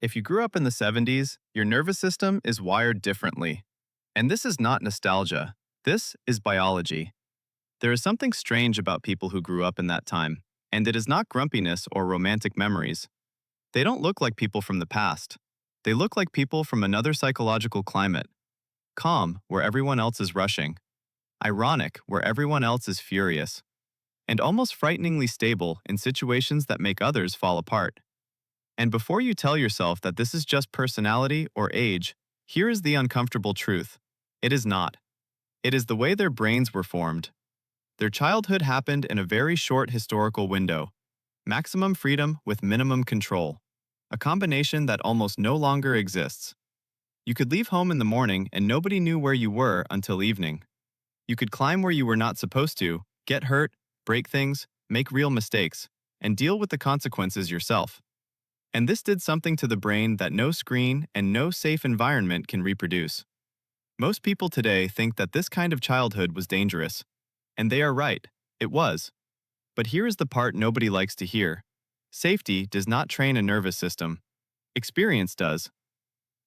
If you grew up in the 70s, your nervous system is wired differently. And this is not nostalgia. This is biology. There is something strange about people who grew up in that time, and it is not grumpiness or romantic memories. They don't look like people from the past. They look like people from another psychological climate. Calm, where everyone else is rushing. Ironic, where everyone else is furious. And almost frighteningly stable in situations that make others fall apart. And before you tell yourself that this is just personality or age, here is the uncomfortable truth. It is not. It is the way their brains were formed. Their childhood happened in a very short historical window. Maximum freedom with minimum control. A combination that almost no longer exists. You could leave home in the morning and nobody knew where you were until evening. You could climb where you were not supposed to, get hurt, break things, make real mistakes, and deal with the consequences yourself. And this did something to the brain that no screen and no safe environment can reproduce. Most people today think that this kind of childhood was dangerous. And they are right, it was. But here is the part nobody likes to hear. Safety does not train a nervous system. Experience does.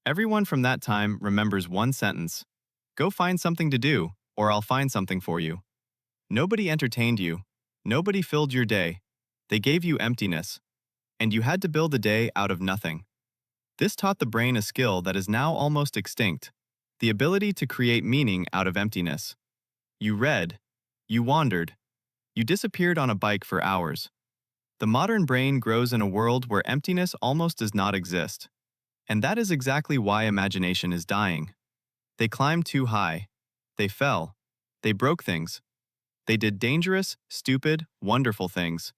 Everyone from that time remembers one sentence. Go find something to do, or I'll find something for you. Nobody entertained you. Nobody filled your day. They gave you emptiness. And you had to build a day out of nothing. This taught the brain a skill that is now almost extinct, the ability to create meaning out of emptiness. You read, you wandered, you disappeared on a bike for hours. The modern brain grows in a world where emptiness almost does not exist. And that is exactly why imagination is dying. They climbed too high. They fell. They broke things. They did dangerous, stupid, wonderful things.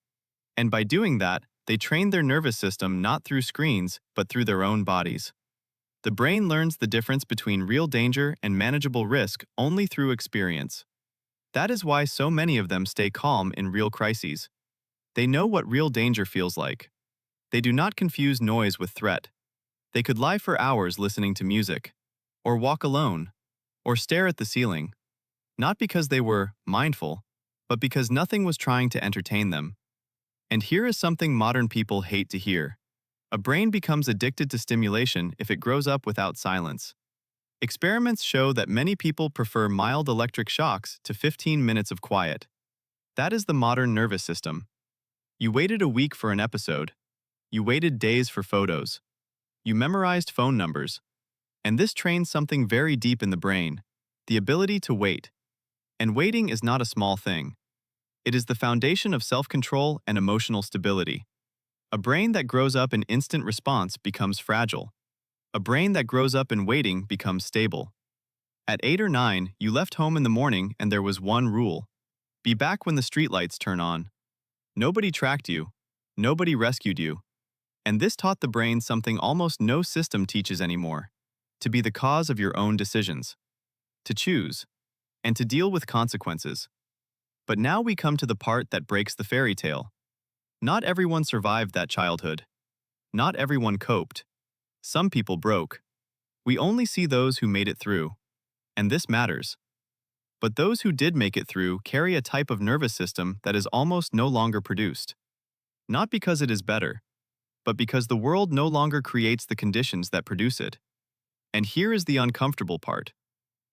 And by doing that, they trained their nervous system not through screens, but through their own bodies. The brain learns the difference between real danger and manageable risk only through experience. That is why so many of them stay calm in real crises. They know what real danger feels like. They do not confuse noise with threat. They could lie for hours listening to music, or walk alone, or stare at the ceiling, not because they were mindful, but because nothing was trying to entertain them. And here is something modern people hate to hear. A brain becomes addicted to stimulation if it grows up without silence. Experiments show that many people prefer mild electric shocks to 15 minutes of quiet. That is the modern nervous system. You waited a week for an episode. You waited days for photos. You memorized phone numbers. And this trains something very deep in the brain, the ability to wait. And waiting is not a small thing. It is the foundation of self-control and emotional stability. A brain that grows up in instant response becomes fragile. A brain that grows up in waiting becomes stable. At 8 or 9, you left home in the morning and there was one rule. Be back when the streetlights turn on. Nobody tracked you. Nobody rescued you. And this taught the brain something almost no system teaches anymore. To be the cause of your own decisions. To choose. And to deal with consequences. But now we come to the part that breaks the fairy tale. Not everyone survived that childhood. Not everyone coped. Some people broke. We only see those who made it through. And this matters. But those who did make it through carry a type of nervous system that is almost no longer produced. Not because it is better, but because the world no longer creates the conditions that produce it. And here is the uncomfortable part.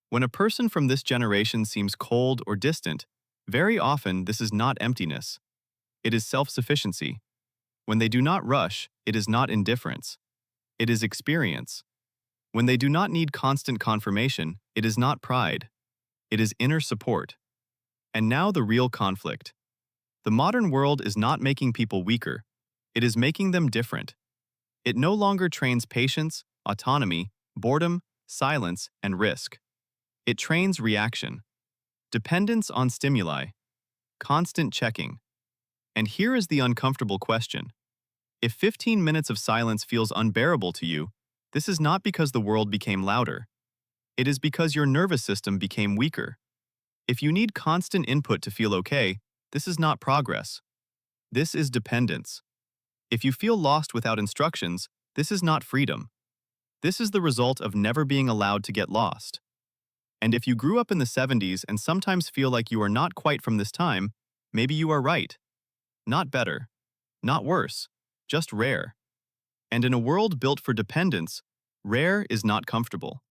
When a person from this generation seems cold or distant, very often this is not emptiness. It is self-sufficiency. When they do not rush, it is not indifference. It is experience. When they do not need constant confirmation, it is not pride. It is inner support. And now the real conflict. The modern world is not making people weaker. It is making them different. It no longer trains patience, autonomy, boredom, silence, and risk. It trains reaction. Dependence on stimuli. Constant checking. And here is the uncomfortable question. If 15 minutes of silence feels unbearable to you, this is not because the world became louder. It is because your nervous system became weaker. If you need constant input to feel okay, this is not progress. This is dependence. If you feel lost without instructions, this is not freedom. This is the result of never being allowed to get lost. And if you grew up in the 70s and sometimes feel like you are not quite from this time, maybe you are right. Not better. Not worse. Just rare. And in a world built for dependence, rare is not comfortable.